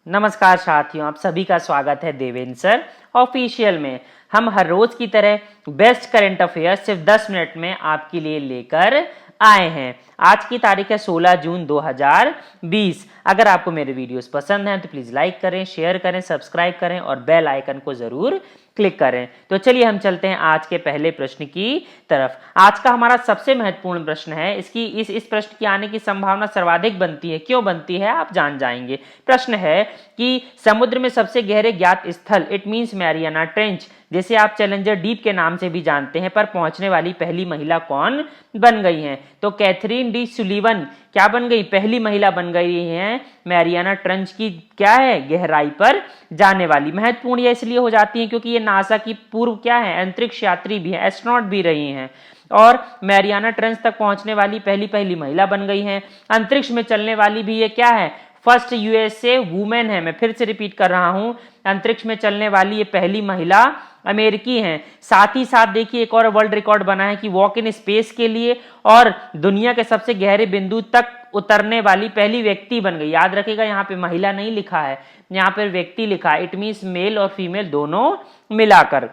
नमस्कार साथियों, आप सभी का स्वागत है देवेंद्र सर ऑफिशियल में। हम हर रोज की तरह बेस्ट करंट अफेयर्स सिर्फ 10 मिनट में आपके लिए लेकर आए हैं। आज की तारीख है 16 जून 2020। अगर आपको मेरे वीडियोस पसंद हैं तो प्लीज लाइक करें, शेयर करें, सब्सक्राइब करें और बेल आइकन को जरूर क्लिक करें। तो चलिए हम चलते हैं आज के पहले प्रश्न की तरफ। आज का हमारा सबसे महत्वपूर्ण प्रश्न है। इस प्रश्न की आने की संभावना सर्वाधिक बनती है। क्यों बनती है आप जान जाएंगे। प्रश्न है कि समुद्र में सबसे गहरे ज्ञात स्थल, इट मींस मैरियाना ट्रेंच, जिसे आप चैलेंजर डीप के नाम से भी जानते हैं, पर पहुंचने वाली पहली महिला कौन बन गई हैं? तो कैथरीन डी सुलीवन क्या बन गई? पहली महिला बन गई है मैरियाना ट्रेंच की क्या है गहराई पर जाने वाली। महत्वपूर्ण यह इसलिए हो जाती है क्योंकि ये नासा की पूर्व क्या है अंतरिक्ष यात्री भी है, एस्ट्रोनॉट भी रही हैं और मैरियाना ट्रेंच तक पहुंचने वाली पहली महिला बन गई हैं। अंतरिक्ष में चलने वाली भी ये क्या है? फर्स्ट यूएसए वुमेन है। मैं फिर से रिपीट कर रहा हूं, अंतरिक्ष में चलने वाली ये पहली महिला अमेरिकी हैं। साथ ही साथ देखिए एक और वर्ल्ड रिकॉर्ड बना है कि वॉक इन स्पेस के लिए और दुनिया के सबसे गहरे बिंदु तक उतरने वाली पहली व्यक्ति बन गई। याद रखिएगा यहाँ पे महिला नहीं लिखा है, यहाँ पर व्यक्ति लिखा है। इट मींस मेल और फीमेल दोनों मिलाकर।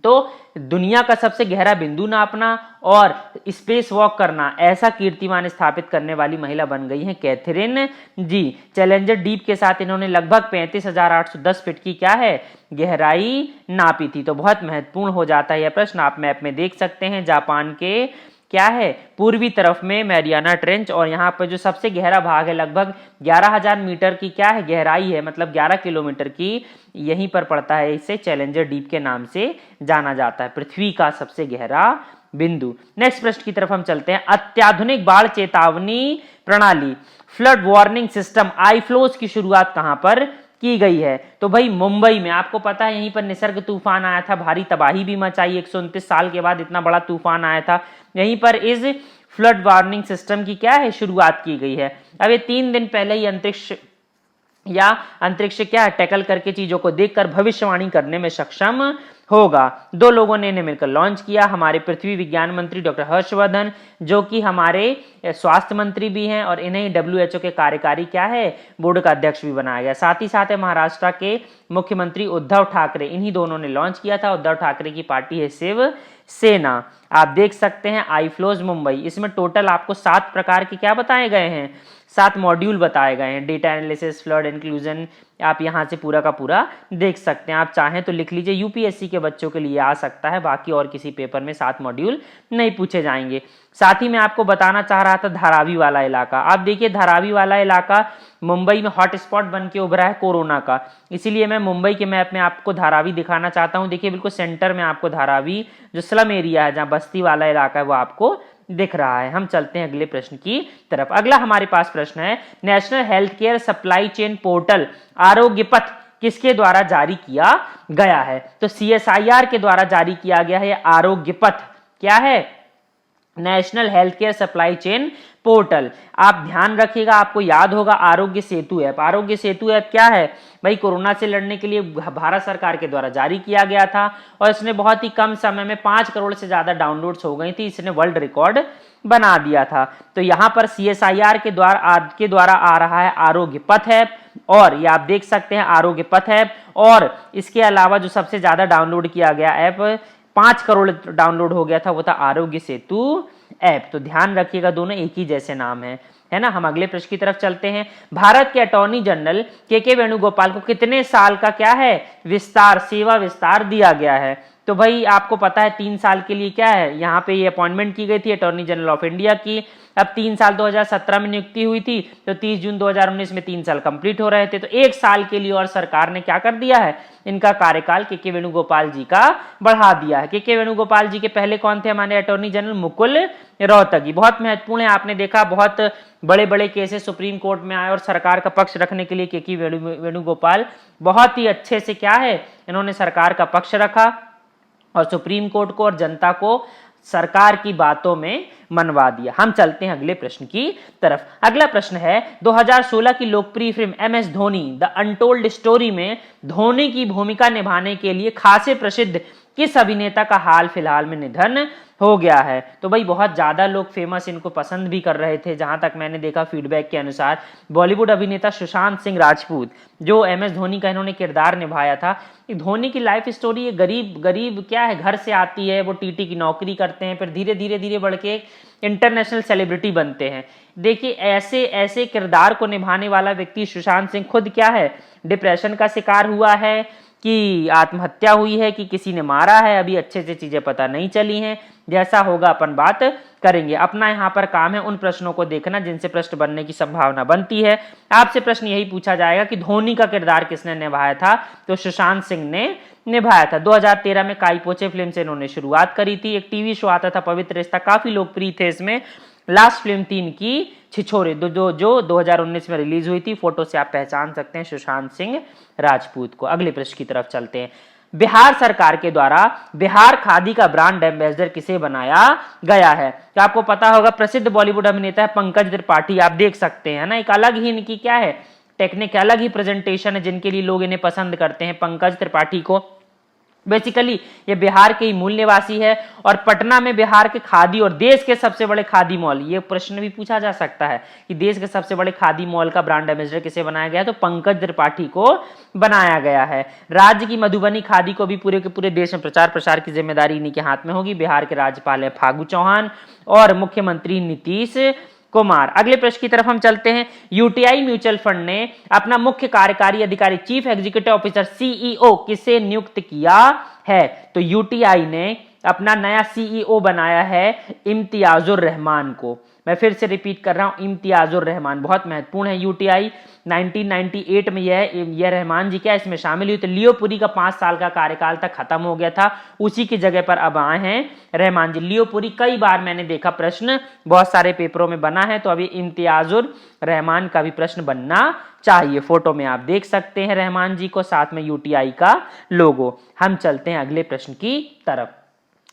तो दुनिया का सबसे गहरा बिंदु नापना और स्पेस वॉक करना, ऐसा कीर्तिमान स्थापित करने वाली महिला बन गई हैं कैथरीन जी। चैलेंजर डीप के साथ इन्होंने लगभग 35,810 फीट की क्या है गहराई नापी थी। तो बहुत महत्वपूर्ण हो जाता है यह प्रश्न। आप मैप में देख सकते हैं जापान के क्या है पूर्वी तरफ में मैरियाना ट्रेंच और यहाँ पर जो सबसे गहरा भाग है लगभग 11,000 मीटर की क्या है गहराई है, मतलब 11 किलोमीटर की, यहीं पर पड़ता है। इसे चैलेंजर डीप के नाम से जाना जाता है, पृथ्वी का सबसे गहरा बिंदु। नेक्स्ट प्रश्न की तरफ हम चलते हैं। अत्याधुनिक बाढ़ चेतावनी प्रणाली फ्लड वार्निंग सिस्टम आईफ्लोज की शुरुआत कहां पर की गई है? तो भाई मुंबई में। आपको पता है यहीं पर निसर्ग तूफान आया था, भारी तबाही भी मचाई। 129 साल के बाद इतना बड़ा तूफान आया था। यहीं पर इस फ्लड वार्निंग सिस्टम की क्या है शुरुआत की गई है। अब ये 3 दिन पहले ही अंतरिक्ष क्या है टैकल करके चीजों को देखकर भविष्यवाणी करने में सक्षम होगा। 2 लोगों ने इन्हें मिलकर लॉन्च किया। हमारे पृथ्वी विज्ञान मंत्री डॉक्टर हर्षवर्धन, जो कि हमारे स्वास्थ्य मंत्री भी हैं, और इन्हें WHO के कार्यकारी क्या है बोर्ड का अध्यक्ष भी बनाया गया। साथ ही साथ महाराष्ट्र के मुख्यमंत्री उद्धव ठाकरे, इन्हीं दोनों ने लॉन्च किया था। उद्धव ठाकरे की पार्टी है शिव सेना। आप देख सकते हैं आईफ्लोज मुंबई। इसमें टोटल आपको 7 प्रकार के क्या बताए गए हैं, 7 मॉड्यूल बताए गए हैं। डेटा एनालिसिस, फ्लड इंक्लूजन, आप यहां से पूरा का पूरा देख सकते हैं। आप चाहें तो लिख लीजिए, यूपीएससी के बच्चों के लिए आ सकता है, बाकी और किसी पेपर में 7 मॉड्यूल नहीं पूछे जाएंगे। साथ ही मैं आपको बताना चाह रहा था धारावी वाला इलाका। आप देखिए धारावी वाला इलाका मुंबई में हॉटस्पॉट बन के उभरा है कोरोना का, इसीलिए मैं मुंबई के मैप में आपको धारावी दिखाना चाहता हूं। देखिए बिल्कुल सेंटर में आपको धारावी जो स्लम एरिया है, जहां बस्ती वाला इलाका है, वो आपको दिख रहा है। हम चलते हैं अगले प्रश्न की तरफ। अगला हमारे पास प्रश्न है, national health care supply chain portal आरोग्य पथ किसके द्वारा जारी किया गया है? तो CSIR के द्वारा जारी किया गया है आरोग्य पथ। क्या है? National health care supply chain portal. आप ध्यान रखिएगा, आपको याद होगा आरोग्य सेतु ऐप। आरोग्य सेतु ऐप क्या है भाई? कोरोना से लड़ने के लिए भारत सरकार के द्वारा जारी किया गया था और इसने बहुत ही कम समय में 5 करोड़ से ज्यादा डाउनलोड्स हो गई थी। इसने वर्ल्ड रिकॉर्ड बना दिया था। तो यहां पर CSIR के द्वारा आ रहा है आरोग्य पथ ऐप, और ये आप देख सकते हैं आरोग्य पथ ऐप। और इसके अलावा जो सबसे ज्यादा डाउनलोड किया गया ऐप, 5 करोड़ डाउनलोड हो गया था, वो था आरोग्य सेतु ऐप। तो ध्यान रखिएगा, दोनों एक ही जैसे नाम है ना। हम अगले प्रश्न की तरफ चलते हैं। भारत के अटॉर्नी जनरल के वेणुगोपाल को कितने साल का क्या है सेवा विस्तार दिया गया है? तो भाई आपको पता है 3 साल के लिए क्या है यहाँ पे ये अपॉइंटमेंट की गई थी अटॉर्नी जनरल ऑफ इंडिया की। अब 3 साल 2017 में नियुक्ति हुई थी, तो 30 जून 2019 में 3 साल कंप्लीट हो रहे थे। तो 1 साल के लिए और सरकार ने क्या कर दिया है, इनका कार्यकाल के वेणुगोपाल जी का बढ़ा दिया है। के वेणुगोपाल जी के पहले कौन थे हमारे अटॉर्नी जनरल? मुकुल रोहतगी। बहुत महत्वपूर्ण है, आपने देखा बहुत बड़े बड़े केसेस सुप्रीम कोर्ट में आए और सरकार का पक्ष रखने के लिए के वेणुगोपाल बहुत ही अच्छे से क्या है इन्होंने सरकार का पक्ष रखा और सुप्रीम कोर्ट को और जनता को सरकार की बातों में मनवा दिया। हम चलते हैं अगले प्रश्न की तरफ। अगला प्रश्न है, 2016 की लोकप्रिय film MS Dhoni the untold story में धोनी की भूमिका निभाने के लिए खासे प्रसिद्ध किस अभिनेता का हाल फिलहाल में निधन हो गया है? तो भाई बहुत ज्यादा लोग फेमस इनको पसंद भी कर रहे थे, जहां तक मैंने देखा फीडबैक के अनुसार। बॉलीवुड अभिनेता सुशांत सिंह राजपूत, जो एमएस धोनी का इन्होंने किरदार निभाया था। धोनी की लाइफ स्टोरी गरीब क्या है, घर से आती है, वो टीटी की नौकरी करते हैं, फिर धीरे धीरे बढ़ के इंटरनेशनल सेलिब्रिटी बनते हैं। देखिए ऐसे ऐसे किरदार को निभाने वाला व्यक्ति सुशांत सिंह खुद क्या है, डिप्रेशन का शिकार हुआ है कि आत्महत्या हुई है कि किसी ने मारा है, अभी अच्छे से चीजें पता नहीं चली हैं। जैसा होगा अपन बात करेंगे। अपना यहाँ पर काम है उन प्रश्नों को देखना जिनसे प्रश्न बनने की संभावना बनती है। आपसे प्रश्न यही पूछा जाएगा कि धोनी का किरदार किसने निभाया था? तो सुशांत सिंह ने निभाया था। 2013 में काई पोचे फिल्म से इन्होंने शुरुआत करी थी। एक टीवी शो आता था पवित्र रिश्ता, काफी लोकप्रिय थे इसमें। लास्ट फिल्म थी इनकी छिछोरे, जो 2019 में रिलीज हुई थी। फोटो से आप पहचान सकते हैं सुशांत सिंह राजपूत को। अगले प्रश्न की तरफ चलते हैं। बिहार सरकार के द्वारा बिहार खादी का ब्रांड एम्बेसडर किसे बनाया गया है? तो आपको पता होगा प्रसिद्ध बॉलीवुड अभिनेता है पंकज त्रिपाठी, आप देख सकते हैं ना। एक अलग ही इनकी क्या है टेक्निक, अलग ही प्रेजेंटेशन है, जिनके लिए लोग इन्हें पसंद करते हैं, पंकज त्रिपाठी को। बेसिकली ये बिहार के ही मूल निवासी है और पटना में बिहार के खादी और देश के सबसे बड़े खादी मॉल, ये प्रश्न भी पूछा जा सकता है कि देश के सबसे बड़े खादी मॉल का ब्रांड एम्बेसडर किसे बनाया गया है? तो पंकज त्रिपाठी को बनाया गया है। राज्य की मधुबनी खादी को भी पूरे के पूरे देश में प्रचार प्रसार की जिम्मेदारी इन्हीं के हाथ में होगी। बिहार के राज्यपाल है फागू चौहान और मुख्यमंत्री नीतीश कुमार। अगले प्रश्न की तरफ हम चलते हैं। यूटीआई म्यूचुअल फंड ने अपना मुख्य कार्यकारी अधिकारी चीफ एग्जीक्यूटिव ऑफिसर सीईओ किसे नियुक्त किया है? तो यूटीआई ने अपना नया सीईओ बनाया है इम्तियाजुर रहमान को। मैं फिर से रिपीट कर रहा हूं, इम्तियाजुर रहमान बहुत महत्वपूर्ण है। यूटीआई 1998 में यह रहमान जी क्या इसमें शामिल हुई। तो लियोपुरी का 5 साल का कार्यकाल तक खत्म हो गया था, उसी की जगह पर अब आए हैं रहमान जी। लियोपुरी कई बार मैंने देखा प्रश्न बहुत सारे पेपरों में बना है, तो अभी इम्तियाजुर रहमान का भी प्रश्न बनना चाहिए। फोटो में आप देख सकते हैं रहमान जी को, साथ में यूटीआई का लोगो। हम चलते हैं अगले प्रश्न की तरफ।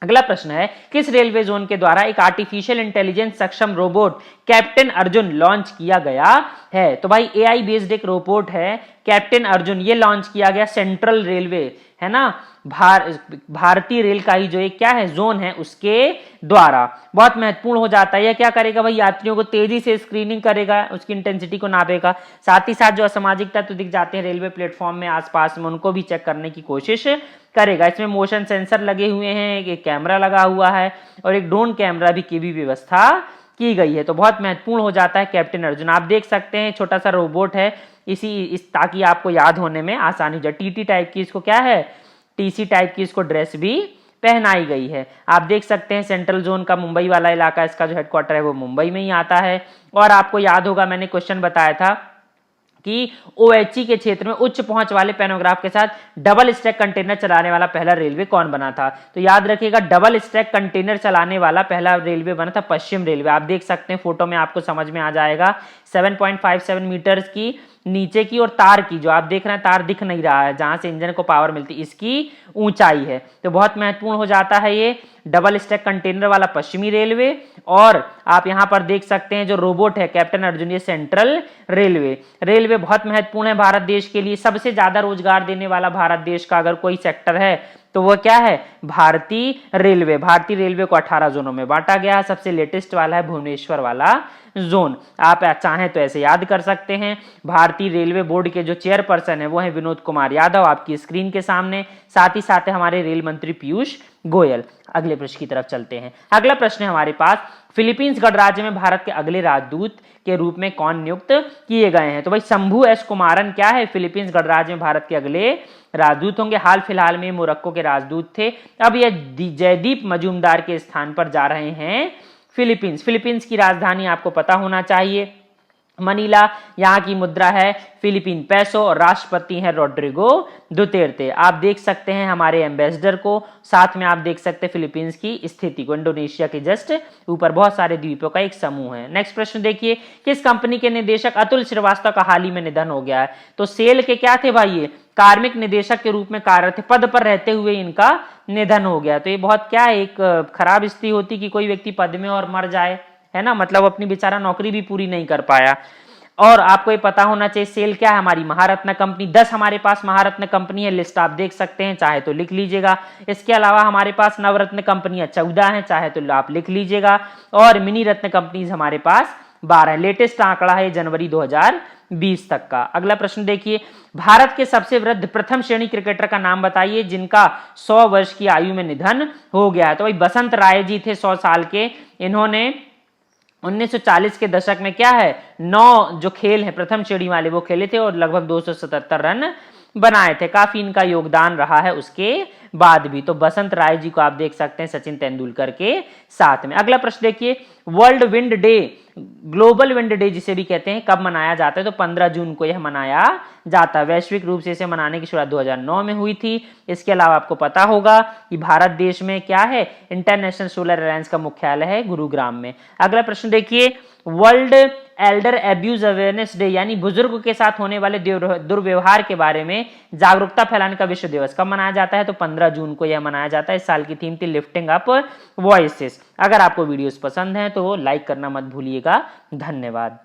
अगला प्रश्न है, किस रेलवे जोन के द्वारा एक आर्टिफिशियल इंटेलिजेंस सक्षम रोबोट कैप्टन अर्जुन लॉन्च किया गया है? तो भाई एआई बेस्ड एक रोबोट है कैप्टन अर्जुन, ये लॉन्च किया गया सेंट्रल रेलवे है ना, भारतीय रेल का ही जो एक क्या है जोन है उसके द्वारा। बहुत महत्वपूर्ण हो जाता है। यह क्या करेगा भाई, यात्रियों को तेजी से स्क्रीनिंग करेगा, उसकी इंटेंसिटी को नापेगा, साथ ही साथ जो असामाजिक तत्व दिख जाते हैं रेलवे प्लेटफॉर्म में आसपास में उनको भी चेक करने की कोशिश करेगा। इसमें मोशन सेंसर लगे हुए हैं, एक कैमरा लगा हुआ है और एक ड्रोन कैमरा भी की भी व्यवस्था की गई है। तो बहुत महत्वपूर्ण हो जाता है कैप्टन अर्जुन। आप देख सकते हैं छोटा सा रोबोट है, ताकि आपको याद होने में आसानी हो जाए। टीटी टाइप की इसको क्या है, टीसी टाइप की इसको ड्रेस भी पहनाई गई है। आप देख सकते हैं सेंट्रल जोन का मुंबई वाला इलाका, इसका जो हेडक्वार्टर है वो मुंबई में ही आता है। और आपको याद होगा मैंने क्वेश्चन बताया था कि ओएचई के क्षेत्र में उच्च पहुंच वाले पैनोग्राफ के साथ डबल स्टैक कंटेनर चलाने वाला पहला रेलवे कौन बना था? तो याद रखिएगा डबल स्टैक कंटेनर चलाने वाला पहला रेलवे बना था पश्चिम रेलवे। आप देख सकते हैं फोटो में, आपको समझ में आ जाएगा। 7.57 मीटर्स की नीचे की और तार की, जो आप देख रहे हैं तार दिख नहीं रहा है जहां से इंजन को पावर मिलती, इसकी ऊंचाई है। तो बहुत महत्वपूर्ण हो जाता है ये डबल स्टैक कंटेनर वाला पश्चिमी रेलवे। और आप यहां पर देख सकते हैं जो रोबोट है कैप्टन अर्जुन, ये सेंट्रल रेलवे बहुत महत्वपूर्ण है भारत देश के लिए। सबसे ज्यादा रोजगार देने वाला भारत देश का अगर कोई सेक्टर है तो वो क्या है, भारतीय रेलवे। भारतीय रेलवे को 18 जोनों में बांटा गया है। सबसे लेटेस्ट वाला है भुवनेश्वर वाला जोन। आप चाहें तो ऐसे याद कर सकते हैं। भारतीय रेलवे बोर्ड के जो चेयरपर्सन है वो है विनोद कुमार यादव, आपकी स्क्रीन के सामने। साथ ही साथ है हमारे रेल मंत्री पीयूष गोयल। अगले प्रश्न की तरफ चलते हैं। अगला प्रश्न है हमारे पास, फिलीपींस गणराज्य में भारत के अगले राजदूत के रूप में कौन नियुक्त किए गए हैं? तो भाई शंभू एस कुमारन क्या है, फिलीपींस गणराज्य में भारत के अगले राजदूत होंगे। हाल फिलहाल में मोरक्को के राजदूत थे, अब ये जयदीप मजूमदार के स्थान पर जा रहे हैं फिलीपींस की राजधानी आपको पता होना चाहिए मनीला। यहाँ की मुद्रा है फिलीपीन पैसो और राष्ट्रपति हैं रोड्रिगो दुतेर्ते। आप देख सकते हैं हमारे एम्बेसडर को, साथ में आप देख सकते हैं फिलीपींस की स्थिति को, इंडोनेशिया के जस्ट ऊपर बहुत सारे द्वीपों का एक समूह है। नेक्स्ट प्रश्न देखिए, किस कंपनी के निदेशक अतुल श्रीवास्तव का हाल ही में निधन हो गया है? तो सेल के क्या थे भाई, ये कार्मिक निदेशक के रूप में कार्यरत थे, पद पर रहते हुए इनका निधन हो गया। तो ये बहुत क्या है, एक खराब स्थिति होती कि कोई व्यक्ति पद में और मर जाए, है ना, मतलब अपनी बेचारा नौकरी भी पूरी नहीं कर पाया। और आपको ये पता होना चाहिए सेल क्या है, हमारी महारत्न कंपनी। 10 हमारे पास महारत्न कंपनी है, लिस्ट आप देख सकते हैं, चाहे तो लिख लीजिएगा। इसके अलावा हमारे पास नवरत्न कंपनियां 14 हैं, चाहे तो आप लिख लीजिएगा। और मिनी रत्न कंपनीज हमारे पास 12। लेटेस्ट आंकड़ा है जनवरी 2020 तक का। अगला प्रश्न देखिए, भारत के सबसे वृद्ध प्रथम श्रेणी क्रिकेटर का नाम बताइए जिनका 100 वर्ष की आयु में निधन हो गया है। तो भाई बसंत राय जी थे 100 साल के। इन्होंने 1940 के दशक में क्या है 9 जो खेल हैं प्रथम श्रेणी वाले वो खेले थे और लगभग 277 रन बनाए थे। काफी इनका योगदान रहा है उसके बाद भी। तो बसंत राय जी को आप देख सकते हैं सचिन तेंदुलकर के साथ में। अगला प्रश्न देखिए, world wind day, global wind day जिसे भी कहते हैं, कब मनाया जाता है? तो 15 जून को यह मनाया जाता है। वैश्विक रूप से इसे मनाने की शुरुआत 2009 में हुई थी। इसके अलावा आपको पता होगा कि भारत देश में क्या है, इंटरनेशनल सोलर अलायंस का मुख्यालय है गुरुग्राम में। अगला प्रश्न देखिए, world Elder abuse awareness day यानी बुजुर्ग के साथ होने वाले दुर्व्यवहार के बारे में जागरूकता फैलाने का विश्व दिवस कब मनाया जाता है? तो 15 जून को यह मनाया जाता है। इस साल की थीम थी लिफ्टिंग अप वॉइसेस। अगर आपको वीडियोस पसंद हैं तो लाइक करना मत भूलिएगा। धन्यवाद।